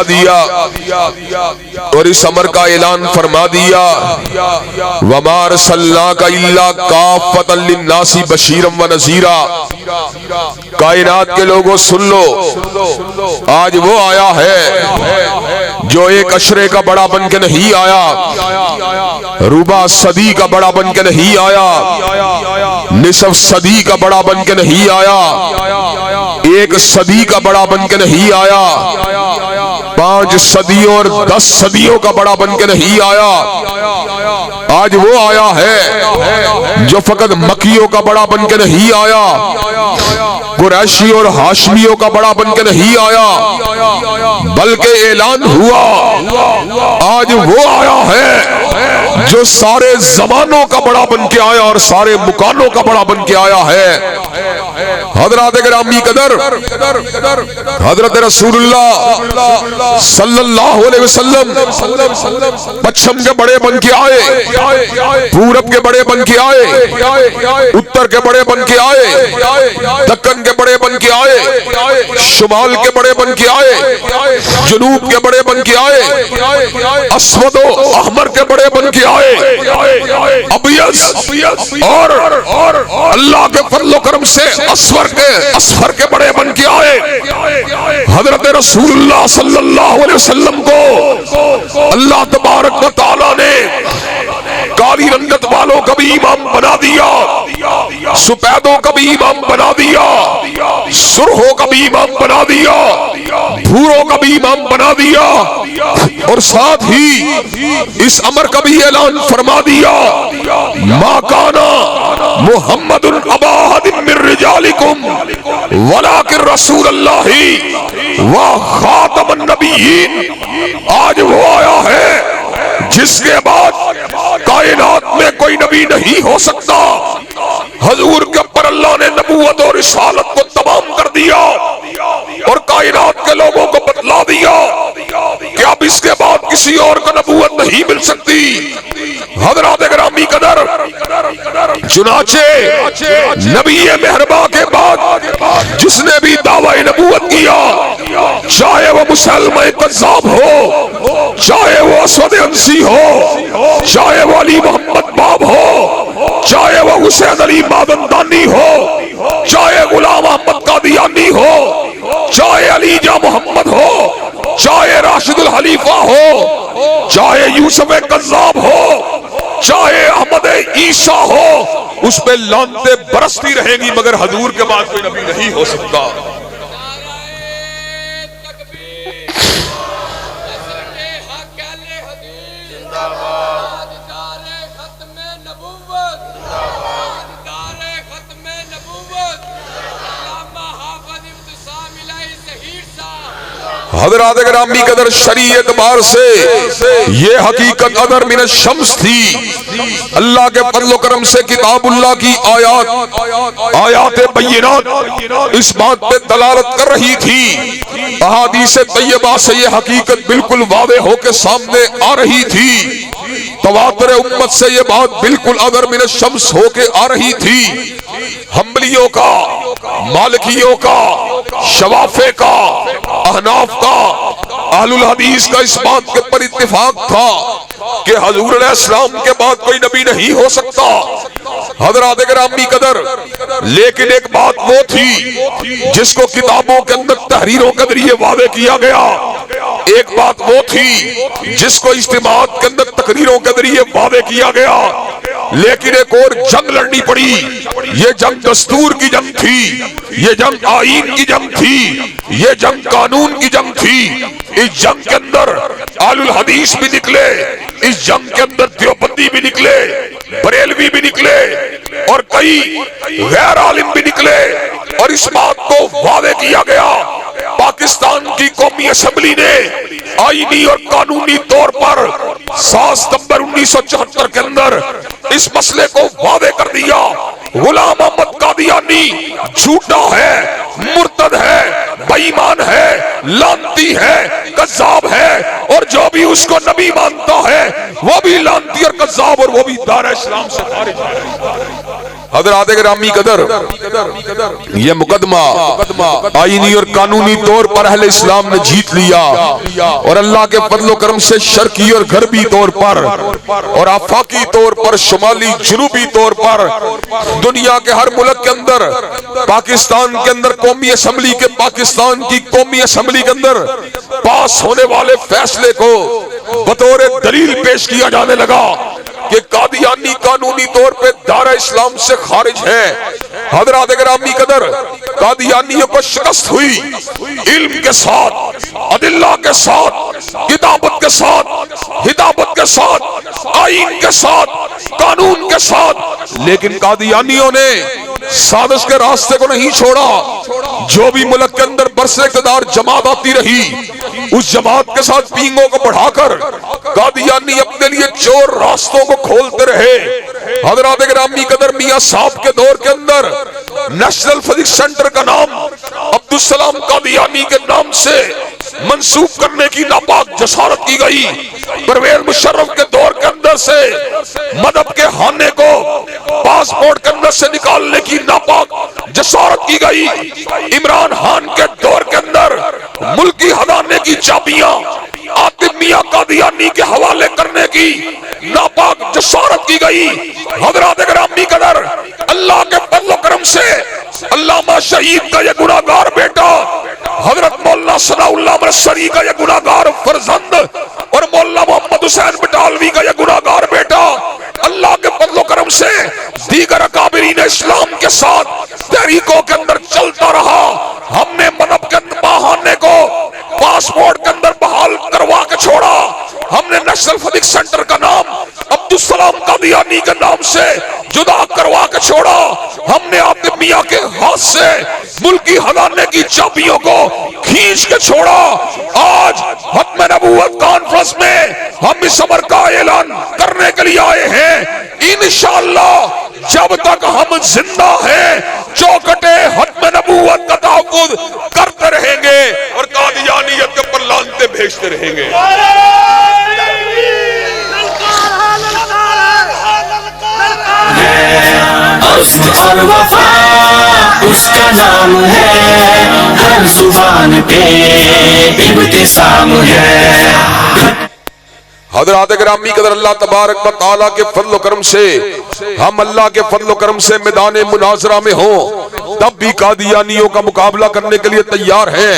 دیا اور اس امر کا اعلان فرما دیا وَمَا أَرْسَلْنَاكَ إِلَّا كَافَّةً لِلنَّاسِ بَشِيرًا وَنَذِيرًا۔ کائنات کے لوگوں سن لو، آج وہ آیا ہے جو ایک عشرے کا بڑا بن کے نہیں آیا، ربع صدی کا بڑا بن کے نہیں آیا، نصف صدی کا بڑا بن کے نہیں آیا، ایک صدی کا بڑا بن کے نہیں آیا، 5 صدیوں اور 10 صدیوں کا بڑا بن کے نہیں آیا۔ آج وہ آیا ہے جو فقط مکیوں کا بڑا بن کے نہیں آیا، قریشی اور ہاشمیوں کا بڑا بن کے نہیں آیا، بلکہ اعلان ہوا آج وہ آیا ہے جو سارے زمانوں کا بڑا بن کے آیا اور سارے مکانوں کا بڑا بن کے آیا ہے۔ حضرات گرامی قدر، حضرت رسول اللہ صلی اللہ علیہ وسلم پچھم کے بڑے بن کے آئے، پورب کے بڑے بن کے آئے، اتر کے بڑے بن کے آئے، دکن کے بڑے بن کے آئے، شمال کے بڑے بن کے آئے، جنوب کے بڑے بن کے آئے، اسود و احمر کے بڑے بن کے آئے، ابیض اور اللہ کے فضل و کرم سے اسفر کے بڑے بن کے آئے۔ حضرت رسول اللہ صلی اللہ علیہ وسلم کو اللہ تبارک و تعالی نے کالی رنگت والوں کا بھی امام بنا دیا، سپیدوں کا بھی امام بنا دیا، سرخوں کا بھی امام بنا دیا، بھوروں کا بھی امام بنا دیا، اور ساتھ ہی اس امر کا بھی اعلان فرما دیا ما کانا محمد ابا احد من رجالکم ولکن رسول اللہ و خاتم النبیین۔ آج وہ آیا ہے جس کے بعد کائنات میں کوئی نبی نہیں ہو سکتا۔ حضور کے اوپر اللہ نے نبوت اور رسالت کو تمام کر دیا اور کائنات کے لوگوں کو بتلا دیا کہ اب اس کے بعد کسی اور کو نبوت نہیں مل سکتی۔ حضرات گرامی قدر، چنانچہ نبی مہرباں کے بعد جس نے بھی دعوی نبوت کیا، چاہے وہ مسلمہ کذاب ہو، چاہے وہ اسود انسی ہو، چاہے وہ علی محمد باب ہو، چاہے وہ حسین علی مادندانی ہو، چاہے غلام احمد قادیانی ہو، چاہے علی جاں محمد ہو، چاہے راشد الخلیفہ ہو، چاہے یوسف کذاب ہو، چاہے احمد عیسیٰ ہو، اس پہ لعنتیں برستی رہیں گی، مگر حضور کے بعد کوئی نبی نہیں ہو سکتا۔ حضرات گرامی قدر، شرعی اعتبار سے یہ حقیقت اگر من الشمس تھی، اللہ کے فضل و کرم سے کتاب اللہ کی آیات بینات اس بات پہ دلالت کر رہی تھی، احادیث طیبہ سے یہ حقیقت بالکل واضح ہو کے سامنے آ رہی تھی، تواتر امت سے یہ بات بالکل اگر من الشمس ہو کے آ رہی تھی۔ حنبلیوں کا، مالکیوں کا، شوافع کا، احناف کا، اہل الحدیث کا اس بات کے پر اتفاق تھا کہ حضور علیہ السلام کے بعد کوئی نبی نہیں ہو سکتا۔ حضرات گرامی قدر، لیکن ایک بات وہ تھی جس کو کتابوں کے اندر تحریروں کے ذریعے واضح کیا گیا، ایک بات وہ تھی جس کو اجتماعات کے اندر تقریروں کے ذریعے واضح کیا گیا، لیکن ایک اور جنگ لڑنی پڑی۔ یہ جنگ دستور کی جنگ تھی، یہ جنگ آئین کی جنگ تھی، یہ جنگ قانون کی جنگ تھی۔ اس جنگ کے اندر اہل الحدیث بھی نکلے، اس جنگ کے اندر دیوبندی بھی نکلے، بریلوی بھی نکلے، اور کئی غیر عالم بھی نکلے، اور اس بات کو واضح کیا گیا۔ پاکستان کی قومی اسمبلی نے آئینی اور قانونی طور پر 7 ستمبر 1974 کے اندر اس مسئلے کو واضح کر دیا، غلام احمد قادیانی جھوٹا ہے، مرتد ہے، بے ایمان ہے، لعنتی ہے، کذاب ہے، اور جو بھی اس کو نبی مانتا ہے وہ بھی لعنتی اور کذاب، اور وہ بھی دار اسلام سے خارج ہے۔ حضرات گرامی قدر، یہ مقدمہ آئینی اور قانونی طور پر اہل اسلام نے جیت لیا، اور اللہ کے فضل و کرم سے شرقی اور غربی طور پر اور آفاقی طور پر، شمالی جنوبی طور پر، دنیا کے ہر ملک کے اندر، پاکستان کے اندر قومی اسمبلی کے، پاکستان کی قومی اسمبلی کے اندر پاس ہونے والے فیصلے کو بطور دلیل پیش کیا جانے لگا کہ قادیانی قانونی طور پہ دائرہ اسلام سے خارج ہے۔ حضرات گرامی قدر، قادیانیوں کو شکست ہوئی علم کے ساتھ، ادلہ کے ساتھ، کتابت کے ساتھ، ہدایت کے ساتھ، آئین کے ساتھ، قانون کے ساتھ، لیکن قادیانیوں نے سازش کے راستے کو نہیں چھوڑا۔ جو بھی ملک کے اندر برسر اقتدار جماعت آتی رہی، اس جماعت کے ساتھ پینگوں کو بڑھا کر قادیانی اپنے لیے چور راستوں کو کھولتے رہے۔ حضرات گرامی قدر، میاں صاحب کے دور کے اندر نیشنل فزکس سینٹر کا نام عبدالسلام قادیانی کے نام سے منسوب کرنے کی ناپاک جسارت کی گئی۔ پرویز مشرف کے دور کے اندر سے مذہب کے خانے کو پاسپورٹ کے اندر سے نکالنے کی ناپاک جسارت کی گئی۔ عمران خان کے دور کے اندر ملکی خزانے کی چابیاں عاطف میاں قادیانی کے حوالے کرنے کی ناپاک جسارت کی گئی۔ حضرات گرامی قدر، اللہ کے فضل و کرم سے علامہ شہید کا یہ گناہگار بیٹا، حضرت مولانا ثناء اللہ مرسری کا یہ گناہگار فرزند، اور مولانا محمد حسین بٹالوی کا یہ گناہگار بیٹا، اللہ کے فضل و کرم سے دیگر اکابرین اسلام کے ساتھ تحریکوں کے اندر چلتا رہا۔ ہم نے مذہب کے بہانے کو پاسپورٹ کے اندر بحال کروا کے چھوڑا۔ ہم نے نیشنل فزکس سینٹر کا نام عبدالسلام قادیانی کے نام سے جدا کروا کے چھوڑا۔ ہم نے عاطف میاں کے ہاتھ سے ملکی خزانے کی چابیوں کو کھینچ کے چھوڑا۔ آج ختم نبوت کانفرنس میں ہم اس امر کا اعلان کرنے کے لیے آئے ہیں، انشاءاللہ جب تک ہم زندہ ہیں چوکٹے ختم نبوت کا تحفظ کرتے رہیں گے اور قادیانیت کے پر لعنتیں بھیجتے رہیں گے۔ اور وفا اس کا نام ہے، ہر زبان پہ ابتسام ہے۔ حضرات گرامی قدر، اللہ تبارک و تعالیٰ کے فضل و کرم سے ہم اللہ کے فضل و کرم سے میدان مناظرہ میں ہوں تب بھی قادیانیوں کا مقابلہ کرنے کے لیے تیار ہیں،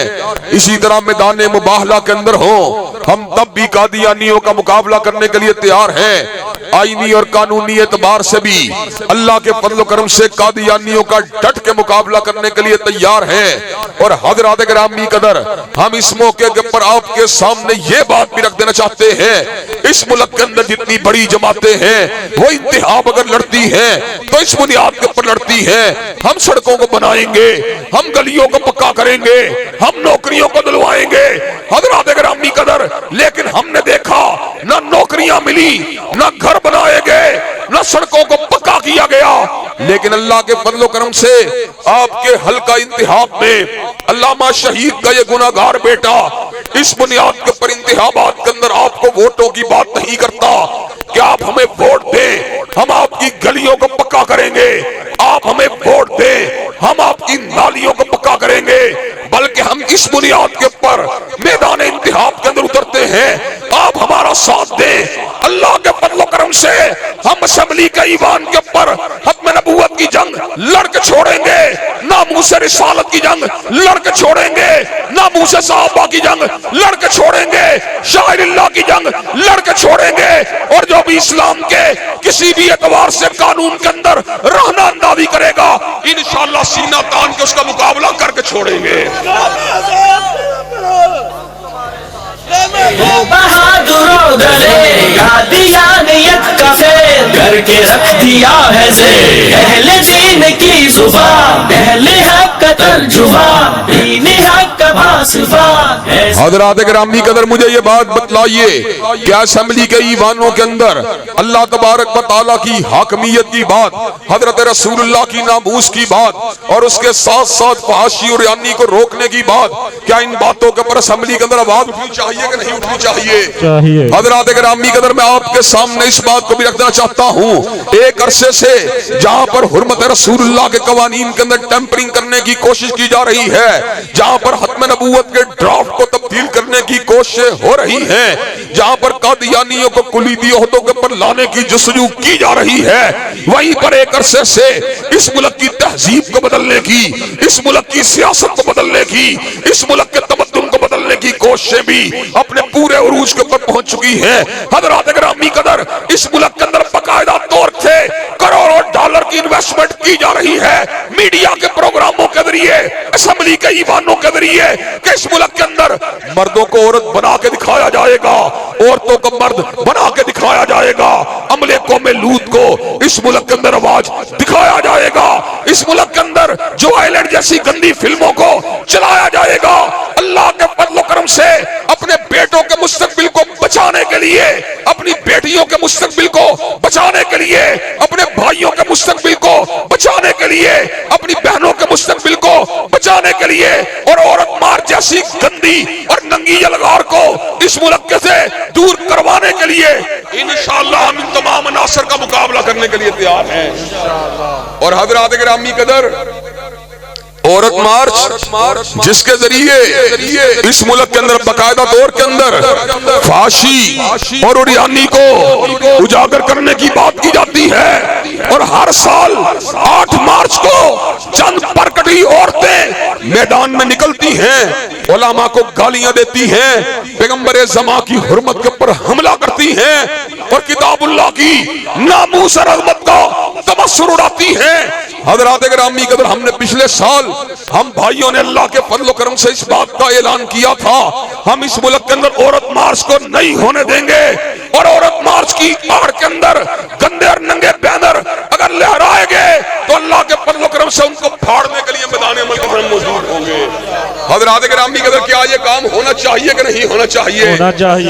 اسی طرح میدان مباہلہ کے اندر ہوں ہم تب بھی قادیانیوں کا مقابلہ کرنے کے لیے تیار ہیں۔ آئینی اور قانونی اعتبار سے بھی اللہ کے فضل و کرم سے قادیانیوں کا ڈٹ کے مقابلہ کرنے کے لیے تیار ہیں۔ اور حضرات گرامی قدر، ہم اس موقع کے پر آپ کے سامنے یہ بات بھی رکھ دینا چاہتے ہیں، اس ملک کے اندر جتنی بڑی جماعتیں ہیں وہ انتخاب اگر لڑتی ہیں تو اس بنیاد کے اوپر لڑتی ہیں، ہم سڑکوں کو بنائیں گے، ہم گلیوں کو پکا کریں گے، ہم نوکریوں کو دلوائیں گے۔ حضرات گرامی قدر، لیکن ہم نے دیکھا نہ نوکریاں ملی، نہ گھر بنائے گئے، نہ سڑکوں کو پکا کیا گیا، لیکن اللہ کے فضل و کرم سے آپ کے حلقہ انتخاب میں علامہ شہید کا یہ گناہگار بیٹا اس بنیاد کے پر انتخابات کے اندر آپ کو ووٹوں کی بات نہیں کرتا کہ آپ ہمیں ووٹ دیں ہم آپ کی گلیوں کو پکا کریں گے، آپ ہمیں ووٹ دیں ہم آپ کی نالیوں کو پکا کریں گے، بلکہ ہم اس بنیاد کے اوپر میدان انتخاب کے اندر اترتے ہیں، آپ ہمارا ساتھ دیں، اللہ کے فضل و کرم سے ہم اسمبلی کے ایوان کے اوپر ختم نبوت کی جنگ لڑ کے چھوڑیں گے، ناموس رسالت کی جنگ لڑ کے چھوڑیں گے، ناموس صحابہ کی جنگ لڑ کے چھوڑیں گے، شاعر اللہ کی جنگ لڑ کے چھوڑیں گے، اور جو بھی اسلام کے کسی بھی اعتبار سے قانون کے اندر رہنا اندازی کرے گا انشاءاللہ سینہ تان کے اس کا مقابلہ کر کے چھوڑیں گے۔ بہادروں دلے قادیانیت کا فیل کر کے رکھ دیا ہے زیر اہل دین کی زبان، اہل حق کا ترجمہ دین حق کا بھاسفا ہے۔ حضرات گرامی قدر مجھے یہ بات بتلائیے کہ اسمبلی کے ایوانوں کے اندر اللہ تبارک و تعالیٰ کی حاکمیت کی بات، حضرت رسول اللہ کی ناموس کی بات، اور اس کے ساتھ ساتھ فحاشی اور یعنی کو روکنے کی بات، کیا ان باتوں کے پر اسمبلی کے اندر آواز اٹھنی چاہیے کہ نہیں اٹھنی چاہیے؟ حضرات گرامی قدر میں آپ کے سامنے اس بات کو بھی رکھنا چاہتا ہوں، ایک عرصے سے جہاں پر حرمت رسول اللہ کے قوانین کے اندر ٹیمپرنگ کرنے کی کوشش کی جا رہی ہے، جہاں پر ختم نبوت کے ڈرافٹ کو تبدیل کرنے کی کوششیں ہو رہی ہیں، جہاں پر قادیانیوں کو کلیدی عہدوں کے پر لانے کی جستجو کی جا رہی ہے، وہیں پر ایک عرصے سے اس ملک کی تہذیب کو بدلنے کی، اس ملک کی سیاست کو بدلنے کی، اس ملک کے تمدن کو بدلنے کی کوششیں بھی اپنے پورے عروج کے اوپر پہنچ چکی ہیں۔ حضرات گرامی قدر اس ملک کے اندر باقاعدہ طور سے کروڑوں ڈالر کی انویسٹمنٹ کی جا رہی ہے میڈیا کے پروگراموں کے ذریعے، اسمبلی کے ایوانوں کے ذریعے، کہ اس ملک کے اندر مردوں کو عورت بنا کے دکھایا جائے گا، عورتوں کو مرد بنا کے دکھایا جائے گا، عملے قوم لوط کو اس ملک کے اندر آواز دکھایا جائے گا، اس ملک کے اندر جو آئلینڈ جیسی گندی فلموں کو چلایا جائے گا۔ اللہ کے فضل و کرم سے اپنے بیٹوں کے مستقبل کو بچانے کے لیے، اپنی بیٹیوں کے مستقبل کو بچانے کے لیے، اپنے بھائیوں کے مستقبل کو بچانے کے لیے، اپنی بہنوں کے مستقبل کو بچانے کے لیے، اور عورت مار جیسی گندی اور ننگی یلغار کو اس ملک سے دور کروانے کے لیے انشاءاللہ ہم ان تمام عناصر کا مقابلہ کرنے کے لیے تیار ہیں۔ اور حضرات گرامی قدر عورت مارچ جس کے ذریعے اس ملک کے اندر باقاعدہ طور کے اندر فحاشی اور عریانی کو اجاگر کرنے کی بات کی جاتی ہے، اور ہر سال 8 مارچ کو چند پرکٹی عورتیں میدان میں نکلتی ہیں، علماء کو گالیاں دیتی ہیں، پیغمبر زمان کی حرمت کے اوپر حملہ کرتی ہیں، اور کتاب اللہ کی ناموس اور عظمت کا تبصر اڑاتی ہیں۔ حضرات گرامی قدر ہم نے پچھلے سال ہم بھائیوں نے اللہ کے فضل و کرم سے اس بات کا اعلان کیا تھا، ہم اس ملک کے اندر عورت مارچ کو نہیں ہونے دیں گے، اور عورت مارچ کی آڑ کے اندر گندے اور ننگے بینر اگر لہرائے گے تو اللہ کے فضل و کرم سے ان کو پھاڑنے کے لیے میدان عمل کے اندر موجود ہوں گے۔ حضرات گرامی قدر کیا یہ کام ہونا چاہیے کہ نہیں ہونا چاہیے؟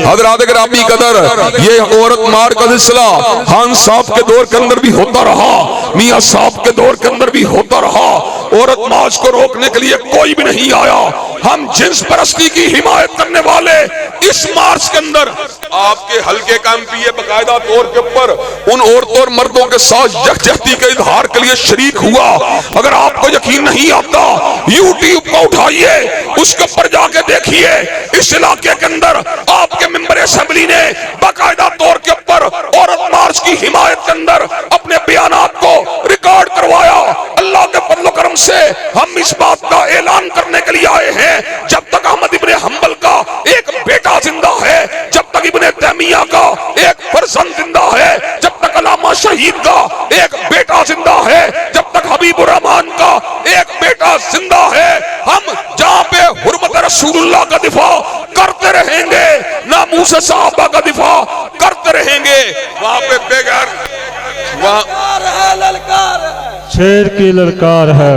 حضرات گرامی قدر یہ عورت مار کا سلسلہ خان صاحب کے دور کے اندر بھی ہوتا رہا، میاں صاحب کے دور کے اندر بھی ہوتا رہا، عورت مارچ کو روکنے کے لیے کوئی بھی نہیں آیا۔ ہم جنس پرستی کی حمایت کرنے والے اس مارچ کے اندر آپ کے حلقے کا ایم پی اے باقاعدہ طور کے اوپر ان عورتوں اور مردوں کے ساتھ یکجہتی کے اظہار کے لیے شریک ہوا۔ اگر آپ کو یقین نہیں آتا یوٹیوب کو اٹھائیے، اس کے اوپر جا کے دیکھیے، اس علاقے کے اندر آپ کے ممبر اسمبلی نے باقاعدہ طور کے اوپر عورت مارچ کی حمایت کے اندر اپنے بیانات کو ریکارڈ کروایا۔ اللہ کے فضل و کرم سے ہم اس بات کا اعلان کرنے کے لیے آئے ہیں، جب تک احمد ابن حنبل کا ایک بیٹا زندہ ہے، جب تک ابن تیمیہ کا ایک فرزند زندہ ہے، جب تک علامہ شہید کا ایک بیٹا زندہ ہے، جب تک حبیب الرحمان کا ایک بیٹا زندہ ہے، ہم جہاں پہ حرمت رسول اللہ کا دفاع کرتے رہیں گے، ناموس صحابہ کا دفاع کرتے رہیں گے، وہاں پہ بغیر شیر کی للکار ہے،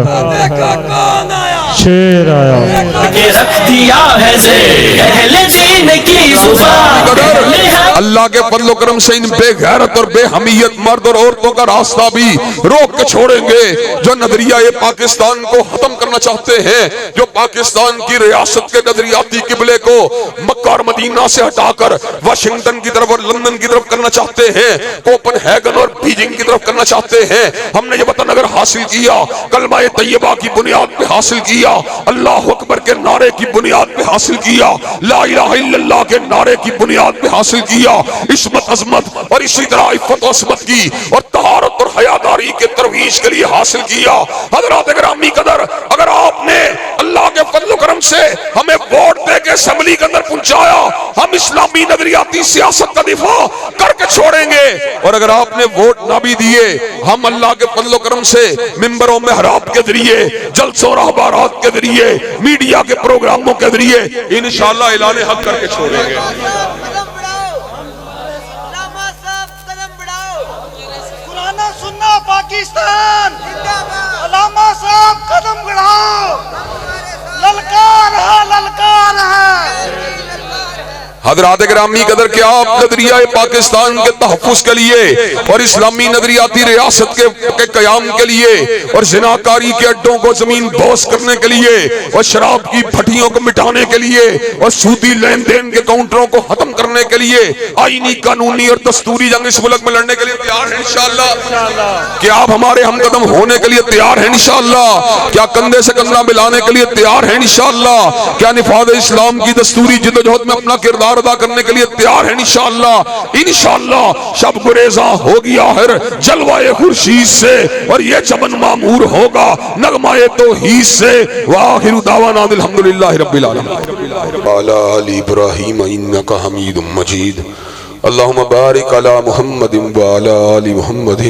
شیر آیا رکھ دیا ہے اہل دین کی زبان۔ اللہ کے فضل و کرم سے ان بے غیرت اور بے حمیت مرد اور عورتوں کا راستہ بھی روک کے چھوڑیں گے، جو نظریہ پاکستان کو ختم کرنا چاہتے ہیں، جو پاکستان کی ریاست کے نظریاتی قبلے کو مکہ اور مدینہ سے ہٹا کر واشنگٹن کی طرف اور لندن کی طرف کرنا چاہتے ہیں، کوپن ہیگن اور بیجنگ کی طرف کرنا چاہتے ہیں۔ ہم نے یہ وطن اگر حاصل کیا، کلمہ طیبہ کی بنیاد پہ حاصل کیا، اللہ اکبر کے نعرے کی بنیاد پہ حاصل کیا، لا الہ الا اللہ کے نعرے کی بنیاد پہ حاصل کیا، عصمت عظمت اور اسی طرح عفت و عصمت کی اور طہارت اور حیاداری کے ترویج کے لیے حاصل کیا۔ حضرات گرامی قدر اگر آپ نے اللہ کے فضل و کرم سے ہمیں ووٹ دے کے اسمبلی کے اندر پہنچایا، ہم اسلامی نظریاتی سیاست کا دفاع کر کے چھوڑیں گے، اور اگر آپ نے ووٹ نہ بھی دیے، ہم اللہ کے فضل و کرم سے ممبروں محراب کے ذریعے، جلسوں رہبارات کے ذریعے، میڈیا کے پروگراموں کے ذریعے انشاءاللہ اعلان حق کر کے چھوڑیں گے۔ پاکستان علامہ صاحب قدم بڑھاؤ، للکار ہے حضرات گرامی قدر کیا آپ نظریہ پاکستان کے تحفظ کے لیے اور اسلامی نظریاتی ریاست کے قیام کے لیے اور زناکاری کے اڈوں کو زمین بوس کرنے کے لیے اور شراب کی بھٹیوں کو مٹانے کے لیے اور سودی لین دین کے کاؤنٹروں کو ختم کرنے کے لیے آئینی قانونی اور دستوری جنگ اس ملک میں لڑنے کے لیے تیار ہیں انشاءاللہ؟ کیا آپ ہمارے ہم قدم ہونے کے لیے تیار ہیں انشاءاللہ؟ کیا کندھے سے کندھا ملانے کے لیے تیار ہیں انشاءاللہ؟ کیا نفاذ اسلام کی دستوری جدوجہد میں اپنا کردار ادا کرنے کے لیے تیار ہیں انشاءاللہ؟ انشاءاللہ شب گریزاں ہوگی آخر جلوائے خورشید سے اور یہ چمن معمور ہوگا نغمہ توحید سے۔ وآخر دعوانا الحمدللہ رب العالمین۔ وعلی آل ابراہیم انک حمید مجید۔ اللہم بارک علی محمد وعلی آل محمد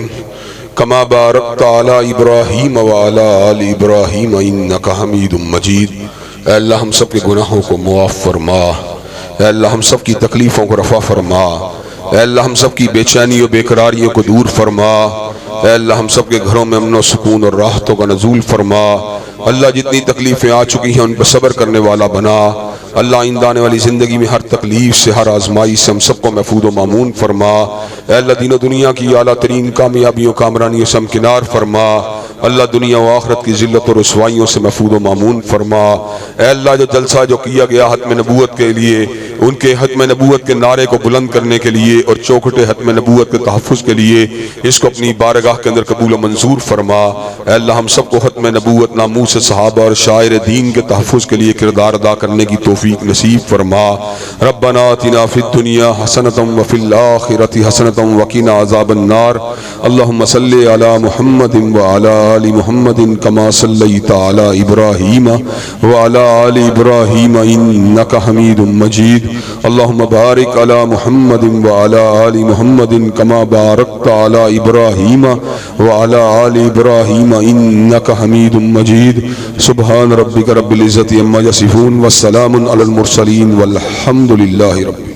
کما بارکت علی ابراہیم وعلی آل ابراہیم انک حمید مجید۔ اے اللہ ہم سب کے گناہوں کو معاف فرما، اے اللہ ہم سب کی تکلیفوں کو رفع فرما، اے اللہ ہم سب کی بے چینی و بے قراریوں کو دور فرما، اے اللہ ہم سب کے گھروں میں امن و سکون اور راحتوں کا نزول فرما۔ اللہ جتنی تکلیفیں آ چکی ہیں ان پر صبر کرنے والا بنا۔ اللہ آئندہ آنے والی زندگی میں ہر تکلیف سے ہر آزمائی سے ہم سب کو محفوظ و مامون فرما۔ اے اللہ دین و دنیا کی اعلیٰ ترین کامیابیوں کامرانیوں سے ہمکنار فرما۔ اللہ دنیا و آخرت کی ذلت و رسوائیوں سے محفوظ و مامون فرما۔ اے اللہ جو جلسہ جو کیا گیا ختم نبوت کے لیے، ان کے ختم نبوت کے نعرے کو بلند کرنے کے لیے اور چوکھٹے ختم نبوت کے تحفظ کے لیے اس کو اپنی بارگاہ کے اندر قبول و منظور فرما۔ اے اللہ ہم سب کو ختم نبوت، ناموس صحابہ اور شاعر دین کے تحفظ کے لیے کردار ادا کرنے کی توفیق نصیب فرما۔ ربنا آتنا فی الدنیا حسنۃ وفی الآخرۃ حسنۃ وقنا عذاب النار۔ اللہم صلی علی محمد وعلی آل محمد کما صلیت علی ابراہیم وعلی آل ابراہیم انک حمید مجید۔ اللہم بارک علی محمد وعلی آل محمد کما بارکت علی ابراہیم وعلی آل ابراہیم انک حمید مجید۔ سبحان ربک رب العزت عما یصفون والسلام علی المرسلین والحمد للہ رب